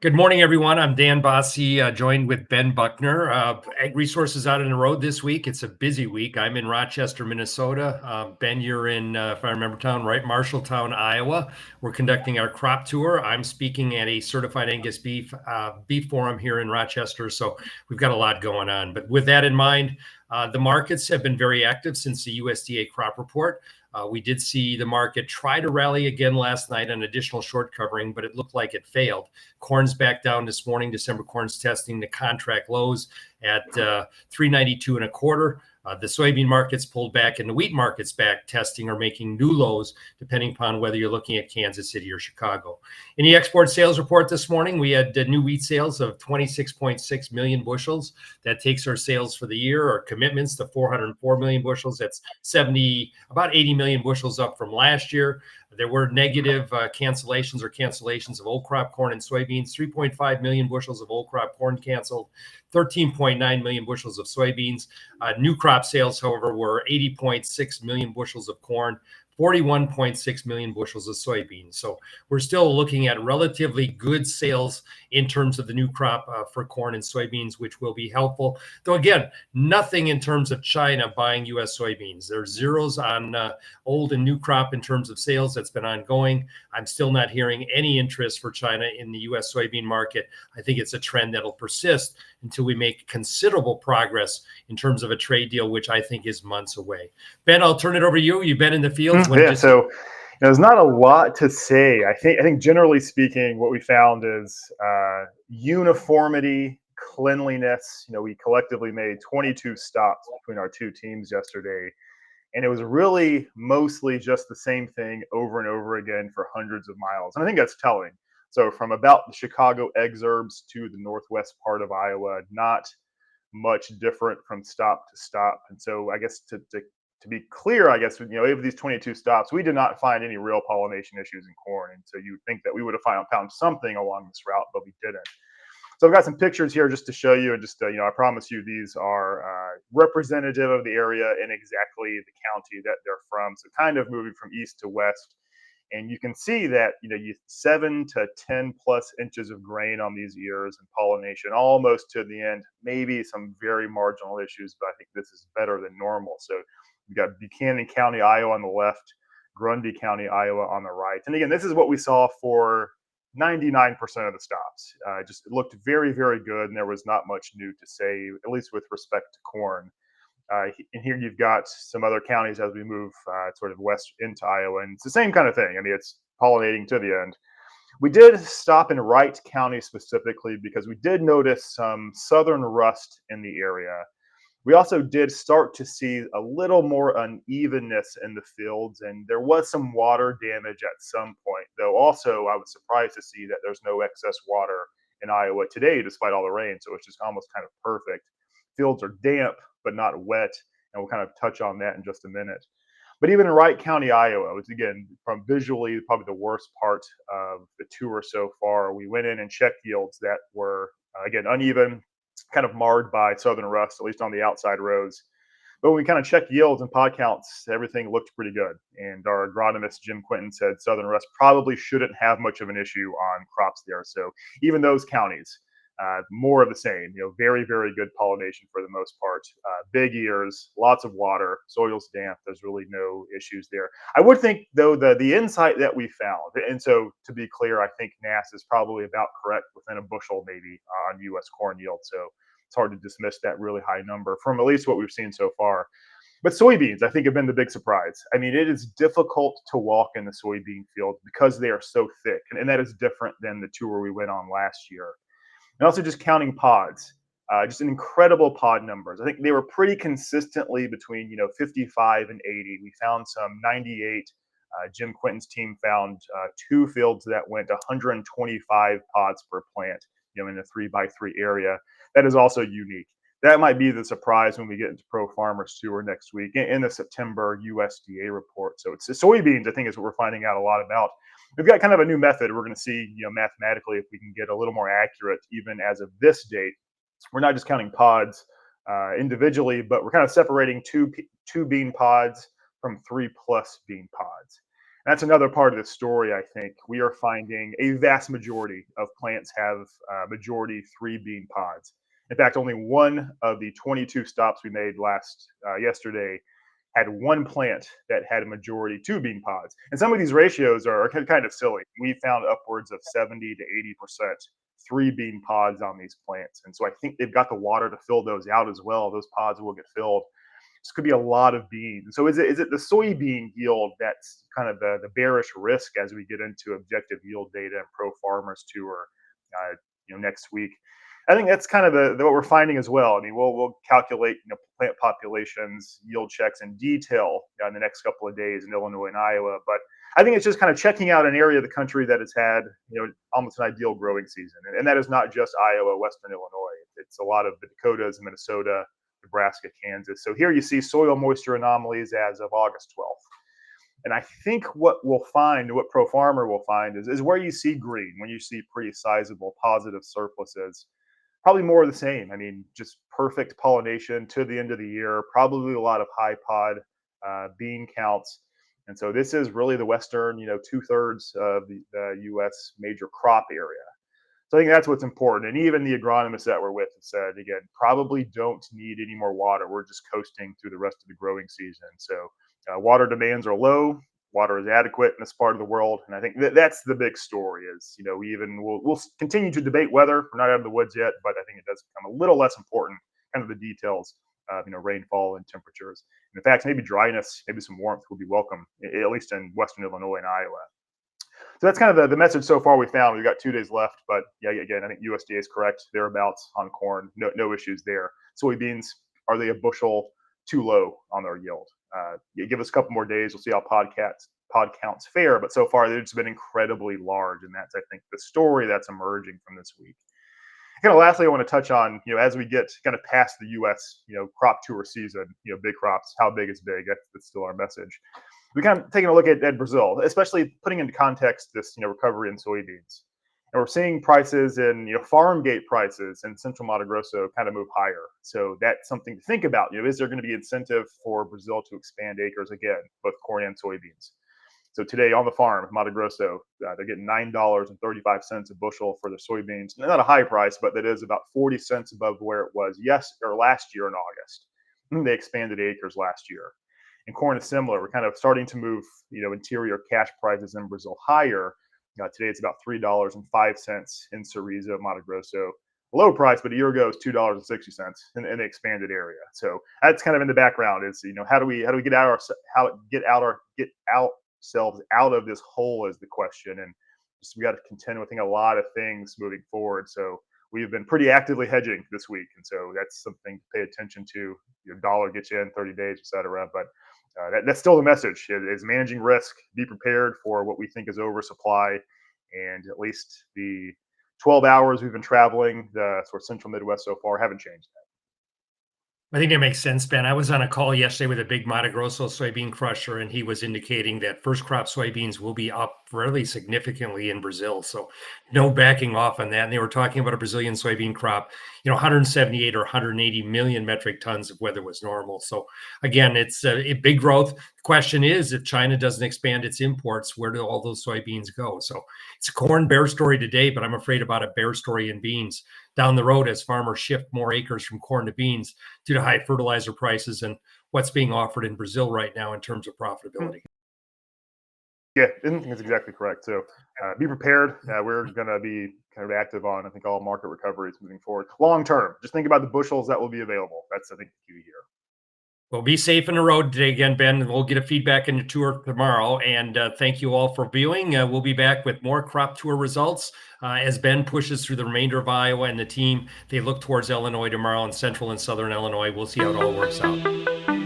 Good morning, everyone. I'm Dan Bosse, joined with Ben Buckner. AgResource is out on the road this week. It's a busy week. I'm in Rochester, Minnesota. Ben, you're in, if I remember town right, Marshalltown, Iowa. We're conducting our crop tour. I'm speaking at a certified Angus beef forum here in Rochester. So we've got a lot going on. But with that in mind, the markets have been very active since the USDA crop report. We did see the market try to rally again last night on additional short covering, but it looked like it failed. Corn's back down this morning. December corn's testing the contract lows at 392 and a quarter. The soybean market's pulled back and the wheat market's back testing or making new lows, depending upon whether you're looking at Kansas City or Chicago. In the export sales report this morning, we had new wheat sales of 26.6 million bushels. That takes our sales for the year, our commitments, to 404 million bushels. That's about 80 million bushels up from last year. There were negative cancellations of old crop corn and soybeans. 3.5 million bushels of old crop corn canceled, 13.9 million bushels of soybeans. New crop sales, however, were 80.6 million bushels of corn, 41.6 million bushels of soybeans. So we're still looking at relatively good sales in terms of the new crop for corn and soybeans, which will be helpful. Though, again, nothing in terms of China buying U.S. soybeans. There's zeros on old and new crop in terms of sales. That's been ongoing. I'm still not hearing any interest for China in the U.S. soybean market. I think it's a trend that'll persist until we make considerable progress in terms of a trade deal, which I think is months away. Ben, I'll turn it over to you. You've been in the field. So there's not a lot to say. I think generally speaking, what we found is uniformity, cleanliness. We collectively made 22 stops between our two teams yesterday, and it was really mostly just the same thing over and over again for hundreds of miles. And I think that's telling. So from about the Chicago exurbs to the northwest part of Iowa, not much different from stop to stop. And so I guess to be clear, I guess, of these 22 stops, we did not find any real pollination issues in corn. And so you would think that we would have found something along this route, but we didn't. So I've got some pictures here just to show you, and just I promise you these are representative of the area and exactly the county that they're from. So kind of moving from east to west. And you can see that, you 7 to 10 plus inches of grain on these ears and pollination almost to the end, maybe some very marginal issues, but I think this is better than normal. So we've got Buchanan County, Iowa on the left, Grundy County, Iowa on the right. And again, this is what we saw for 99% of the stops. It looked very, very good, and there was not much new to say, at least with respect to corn. And here you've got some other counties as we move sort of west into Iowa, and it's the same kind of thing. I mean, it's pollinating to the end. We did stop in Wright County specifically because we did notice some southern rust in the area. We also did start to see a little more unevenness in the fields, and there was some water damage at some point, though also I was surprised to see that there's no excess water in Iowa today despite all the rain, so it's just almost kind of perfect. Fields are damp but not wet, and we'll kind of touch on that in just a minute. But even in Wright County, Iowa, which again, from visually probably the worst part of the tour so far, we went in and checked yields that were, again, uneven, kind of marred by southern rust, at least on the outside rows. But when we kind of checked yields and pod counts, everything looked pretty good. And our agronomist, Jim Quinton, said southern rust probably shouldn't have much of an issue on crops there. So even those counties, more of the same, very, very good pollination for the most part. Big ears, lots of water, soil's damp. There's really no issues there. I would think, though, the insight that we found, and so to be clear, I think NASS is probably about correct within a bushel maybe on U.S. corn yield. So it's hard to dismiss that really high number from at least what we've seen so far. But soybeans, I think, have been the big surprise. I mean, it is difficult to walk in the soybean field because they are so thick, and that is different than the tour we went on last year. And also just counting pods, just an incredible pod numbers. I think they were pretty consistently between 55 and 80. We found some 98. Jim Quinton's team found two fields that went 125 pods per plant, in a 3x3 area. That is also unique. That might be the surprise when we get into Pro Farmers Tour next week in the September USDA report. So it's the soybeans, I think, is what we're finding out a lot about. We've got kind of a new method. We're going to see, mathematically, if we can get a little more accurate even as of this date. We're not just counting pods individually, but we're kind of separating two bean pods from 3+ bean pods. That's another part of the story, I think. We are finding a vast majority of plants have majority three bean pods. In fact, only one of the 22 stops we made yesterday had one plant that had a majority two bean pods. And some of these ratios are kind of silly. We found upwards of 70 to 80% three bean pods on these plants. And so I think they've got the water to fill those out as well. Those pods will get filled. This could be a lot of beans. So is it the soybean yield that's kind of the bearish risk as we get into objective yield data and pro farmers tour, next week? I think that's kind of what we're finding as well. I mean, we'll calculate plant populations, yield checks in detail in the next couple of days in Illinois and Iowa. But I think it's just kind of checking out an area of the country that has had almost an ideal growing season, and that is not just Iowa, Western Illinois. It's a lot of the Dakotas, Minnesota, Nebraska, Kansas. So here you see soil moisture anomalies as of August 12th. And I think what we'll find, what Pro Farmer will find, is where you see green, when you see pretty sizable positive surpluses, probably more of the same. I mean, just perfect pollination to the end of the year, probably a lot of high pod bean counts. And so this is really the Western, 2/3 of the U.S. major crop area. So I think that's what's important. And even the agronomists that we're with have said, again, probably don't need any more water. We're just coasting through the rest of the growing season. So water demands are low. Water is adequate in this part of the world. And I think that's the big story is, we'll continue to debate weather. We're not out of the woods yet, but I think it does become a little less important, kind of the details of, rainfall and temperatures. And in fact, maybe dryness, maybe some warmth will be welcome, at least in Western Illinois and Iowa. So that's kind of the message so far we found. We've got 2 days left, but yeah, again, I think USDA is correct. Thereabouts on corn, no issues there. Soybeans, are they a bushel too low on their yield? Give us a couple more days. We'll see how pod counts fare. But so far, they've just been incredibly large. And that's, I think, the story that's emerging from this week. Kind of lastly, I want to touch on, as we get kind of past the U.S., crop tour season, big crops, how big is big? That's still our message. We kind of taking a look at Brazil, especially putting into context this, recovery in soybeans. And we're seeing prices in, farm gate prices in central Mato Grosso kind of move higher. So that's something to think about. Is there going to be incentive for Brazil to expand acres again, both corn and soybeans? So today on the farm, Mato Grosso, they're getting $9.35 a bushel for their soybeans. Not a high price, but that is about 40 cents above where it was last year in August. They expanded acres last year. And corn is similar. We're kind of starting to move, interior cash prices in Brazil higher. Today it's about $3.05 in Cerezo, Mato Grosso. Low price, but a year ago it was $2.60 in the expanded area. So that's kind of in the background. Is how do we get ourselves out of this hole is the question, and just we got to contend with a lot of things moving forward. So we've been pretty actively hedging this week, and so that's something to pay attention to. Your dollar gets you in 30 days, etc. But that's still the message: is managing risk, be prepared for what we think is oversupply, and at least the 12 hours we've been traveling the sort of central Midwest so far haven't changed that. I think that makes sense, Ben. I was on a call yesterday with a big Mato Grosso soybean crusher, and he was indicating that first crop soybeans will be up fairly significantly in Brazil. So no backing off on that. And they were talking about a Brazilian soybean crop, 178 or 180 million metric tons if weather was normal. So again, it's a big growth. The question is, if China doesn't expand its imports, where do all those soybeans go? So it's a corn bear story today, but I'm afraid about a bear story in beans down the road as farmers shift more acres from corn to beans due to high fertilizer prices and what's being offered in Brazil right now in terms of profitability. Yeah, I think that's exactly correct. So be prepared. We're going to be kind of active on, I think, all market recoveries moving forward. Long term, just think about the bushels that will be available. That's, I think, the key here. Well, be safe in the road today again, Ben. We'll get a feedback in the tour tomorrow. And thank you all for viewing. We'll be back with more crop tour results as Ben pushes through the remainder of Iowa and the team. They look towards Illinois tomorrow and central and southern Illinois. We'll see how it all works out.